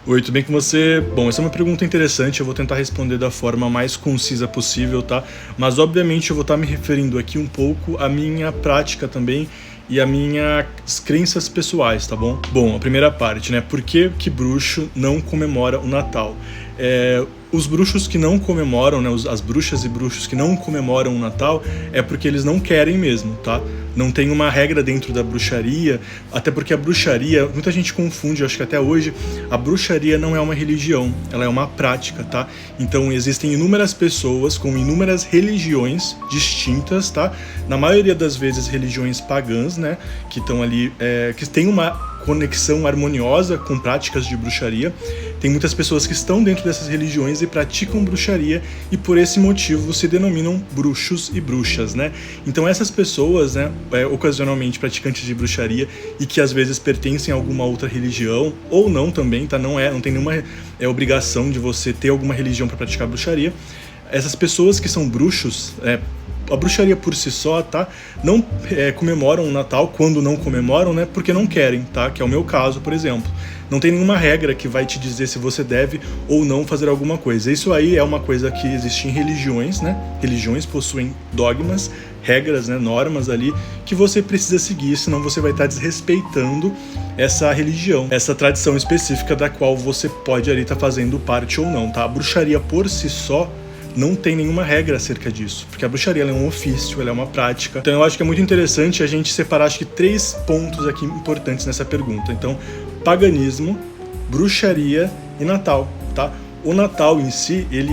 Oi, tudo bem com você? Bom, essa é uma pergunta interessante, eu vou tentar responder da forma mais concisa possível, tá? Mas obviamente eu vou estar me referindo aqui um pouco à minha prática também e às minhas crenças pessoais, tá bom? Bom, a primeira parte, né? Por que que bruxo não comemora o Natal? Os bruxos que não comemoram, né, as bruxas e bruxos que não comemoram o Natal é porque eles não querem mesmo, tá? Não tem uma regra dentro da bruxaria, até porque a bruxaria, muita gente confunde, eu acho que até hoje, a bruxaria não é uma religião, ela é uma prática, tá? Então existem inúmeras pessoas com inúmeras religiões distintas, tá? Na maioria das vezes religiões pagãs, né, que estão ali, que tem uma conexão harmoniosa com práticas de bruxaria. Tem muitas pessoas que estão dentro dessas religiões e praticam bruxaria e por esse motivo se denominam bruxos e bruxas, né? Então essas pessoas, né, ocasionalmente praticantes de bruxaria e que às vezes pertencem a alguma outra religião ou não também, tá? Não tem nenhuma obrigação de você ter alguma religião para praticar bruxaria. Essas pessoas que são bruxos, a bruxaria por si só, tá? Não comemoram o Natal quando não comemoram, né? Porque não querem, tá? Que é o meu caso, por exemplo. Não tem nenhuma regra que vai te dizer se você deve ou não fazer alguma coisa. Isso aí é uma coisa que existe em religiões, né? Religiões possuem dogmas, regras, né? Normas ali que você precisa seguir, senão você vai estar desrespeitando essa religião, essa tradição específica da qual você pode ali estar fazendo parte ou não, tá? A bruxaria por si só não tem nenhuma regra acerca disso, porque a bruxaria ela é um ofício, ela é uma prática. Então eu acho que é muito interessante a gente separar, acho que 3 pontos aqui importantes nessa pergunta. Então, paganismo, bruxaria e Natal, tá? O Natal em si, ele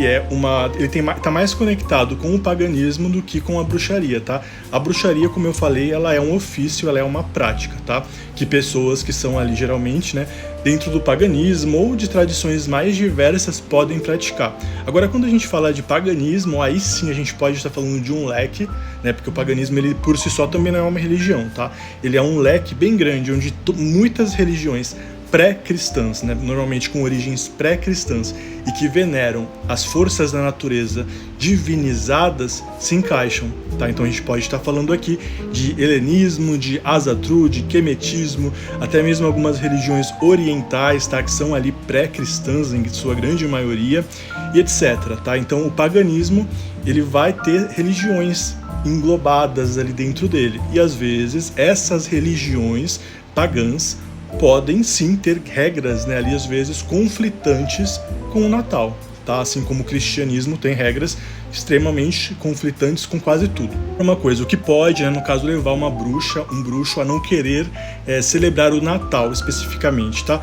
tá mais conectado com o paganismo do que com a bruxaria, tá? A bruxaria, como eu falei, ela é um ofício, ela é uma prática, tá? Que pessoas que são ali, geralmente, né, dentro do paganismo ou de tradições mais diversas podem praticar. Agora, quando a gente fala de paganismo, aí sim a gente pode estar falando de um leque, né? Porque o paganismo, ele por si só também não é uma religião, tá? Ele é um leque bem grande, onde muitas religiões pré-cristãs, né, normalmente com origens pré-cristãs e que veneram as forças da natureza divinizadas, se encaixam, tá? Então a gente pode estar falando aqui de helenismo, de Asatru, de quemetismo, até mesmo algumas religiões orientais, tá? Que são ali pré-cristãs em sua grande maioria e etc, tá? Então o paganismo, ele vai ter religiões englobadas ali dentro dele e às vezes essas religiões pagãs podem sim ter regras, né, ali às vezes conflitantes com o Natal, tá? Assim como o cristianismo tem regras extremamente conflitantes com quase tudo. Uma coisa, o que pode, né, no caso, levar uma bruxa, um bruxo a não querer celebrar o Natal especificamente, tá?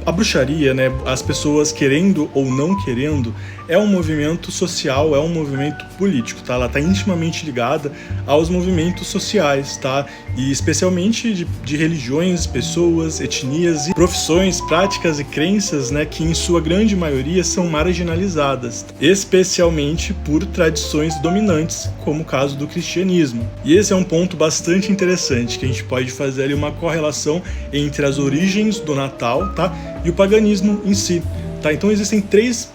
A bruxaria, né, as pessoas querendo ou não querendo, é um movimento social, é um movimento político, tá? Ela está intimamente ligada aos movimentos sociais, tá? E especialmente de religiões, pessoas, etnias e profissões, práticas e crenças, né, que em sua grande maioria são marginalizadas, especialmente por tradições dominantes, como o caso do cristianismo. E esse é um ponto bastante interessante, que a gente pode fazer ali uma correlação entre as origens do Natal, tá? E o paganismo em si. Tá, então existem 3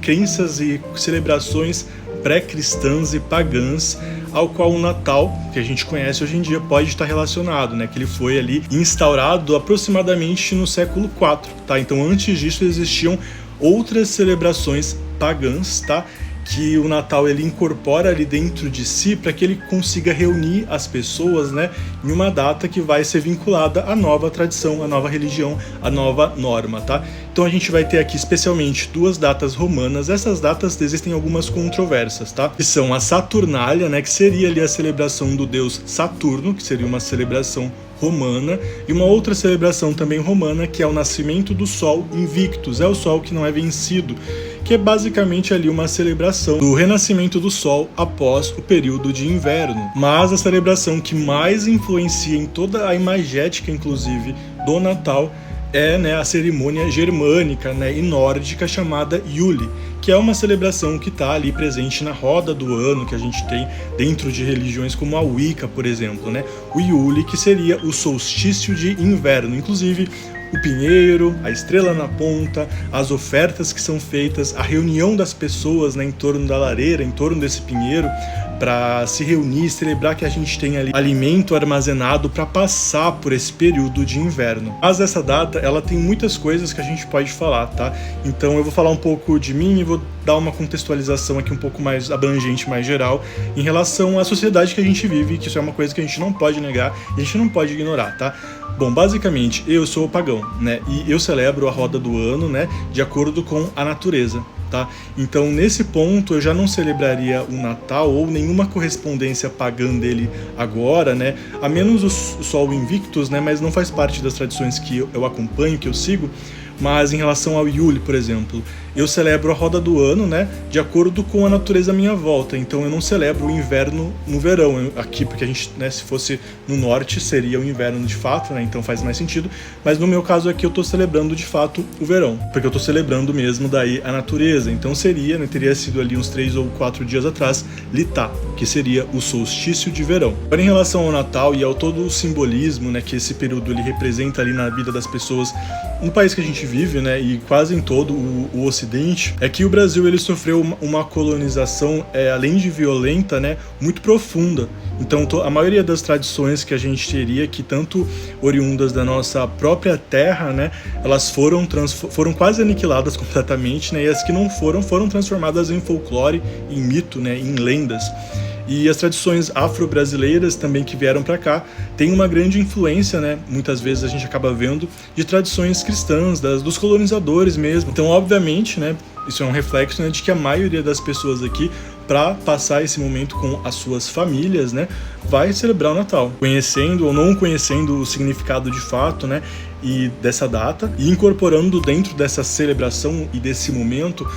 crenças e celebrações pré-cristãs e pagãs ao qual o Natal, que a gente conhece hoje em dia, pode estar relacionado, né? Que ele foi ali instaurado aproximadamente no século IV, tá? Então antes disso existiam outras celebrações pagãs, tá? Que o Natal ele incorpora ali dentro de si para que ele consiga reunir as pessoas, né, em uma data que vai ser vinculada à nova tradição, à nova religião, à nova norma, tá? Então a gente vai ter aqui especialmente 2 datas romanas. Essas datas existem algumas controvérsias, tá? Que são a Saturnália, né, que seria ali a celebração do deus Saturno, que seria uma celebração romana, e uma outra celebração também romana, que é o nascimento do Sol Invictus, é o Sol que não é vencido, que é basicamente ali uma celebração do renascimento do Sol após o período de inverno. Mas a celebração que mais influencia em toda a imagética, inclusive, do Natal é, né, a cerimônia germânica, né, e nórdica chamada Yule, que é uma celebração que está ali presente na roda do ano que a gente tem dentro de religiões como a Wicca, por exemplo, né? O Yule, que seria o solstício de inverno. Inclusive, o pinheiro, a estrela na ponta, as ofertas que são feitas, a reunião das pessoas, né, em torno da lareira, em torno desse pinheiro, para se reunir, celebrar que a gente tem ali alimento armazenado para passar por esse período de inverno. Mas essa data, ela tem muitas coisas que a gente pode falar, tá? Então eu vou falar um pouco de mim e vou dar uma contextualização aqui um pouco mais abrangente, mais geral, em relação à sociedade que a gente vive, que isso é uma coisa que a gente não pode negar e a gente não pode ignorar, tá? Bom, basicamente, eu sou pagão, né? E eu celebro a roda do ano, né, de acordo com a natureza. Tá? Então, nesse ponto, eu já não celebraria o Natal ou nenhuma correspondência pagã dele agora, né? A menos o Sol Invictus, né? Mas não faz parte das tradições que eu acompanho, que eu sigo. Mas em relação ao Yule, por exemplo, eu celebro a roda do ano, né, de acordo com a natureza à minha volta. Então eu não celebro o inverno no verão aqui, porque a gente, né, se fosse no norte seria o inverno de fato, né, então faz mais sentido. Mas no meu caso aqui eu estou celebrando de fato o verão, porque eu estou celebrando mesmo daí a natureza. Então seria, né, teria sido ali uns 3 ou 4 dias atrás, Litá, que seria o solstício de verão. Agora em relação ao Natal e ao todo o simbolismo, né, que esse período ele representa ali na vida das pessoas no país que a gente vive, né, e quase em todo o Ocidente, é que o Brasil ele sofreu uma colonização, além de violenta, né, muito profunda. Então a maioria das tradições que a gente teria, que tanto oriundas da nossa própria terra, né, elas foram quase aniquiladas completamente, né, e as que não foram transformadas em folclore, em mito, né, em lendas. E as tradições afro-brasileiras também que vieram para cá têm uma grande influência, né? Muitas vezes a gente acaba vendo de tradições cristãs, dos colonizadores mesmo. Então, obviamente, né, isso é um reflexo, né, de que a maioria das pessoas aqui, para passar esse momento com as suas famílias, né, vai celebrar o Natal, conhecendo ou não conhecendo o significado de fato, né, e dessa data, e incorporando dentro dessa celebração e desse momento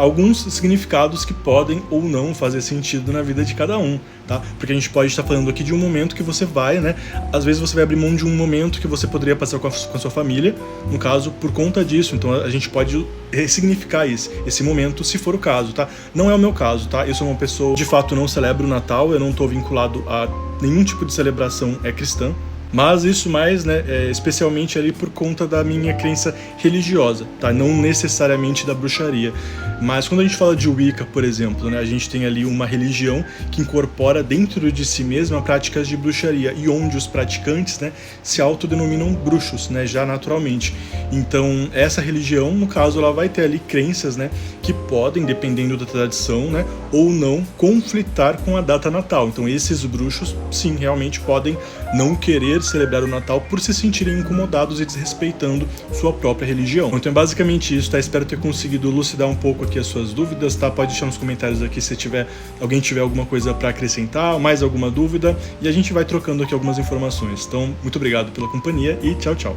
alguns significados que podem ou não fazer sentido na vida de cada um, tá? Porque a gente pode estar falando aqui de um momento que você vai, né? Às vezes você vai abrir mão de um momento que você poderia passar com a sua família, no caso, por conta disso. Então a gente pode ressignificar esse momento, se for o caso, tá? Não é o meu caso, tá? Eu sou uma pessoa, de fato, não celebro o Natal, eu não estou vinculado a nenhum tipo de celebração cristã. Mas isso mais, né, especialmente ali por conta da minha crença religiosa, tá? Não necessariamente da bruxaria. Mas quando a gente fala de Wicca, por exemplo, né, a gente tem ali uma religião que incorpora dentro de si mesma práticas de bruxaria e onde os praticantes, né, se autodenominam bruxos, né, já naturalmente. Então, essa religião, no caso, ela vai ter ali crenças, né, que podem, dependendo da tradição, né, ou não, conflitar com a data natal. Então, esses bruxos, sim, realmente podem não querer celebrar o Natal por se sentirem incomodados e desrespeitando sua própria religião. Então é basicamente isso, tá? Espero ter conseguido elucidar um pouco aqui as suas dúvidas, tá? Pode deixar nos comentários aqui se alguém tiver alguma coisa para acrescentar, mais alguma dúvida, e a gente vai trocando aqui algumas informações. Então, muito obrigado pela companhia e tchau, tchau.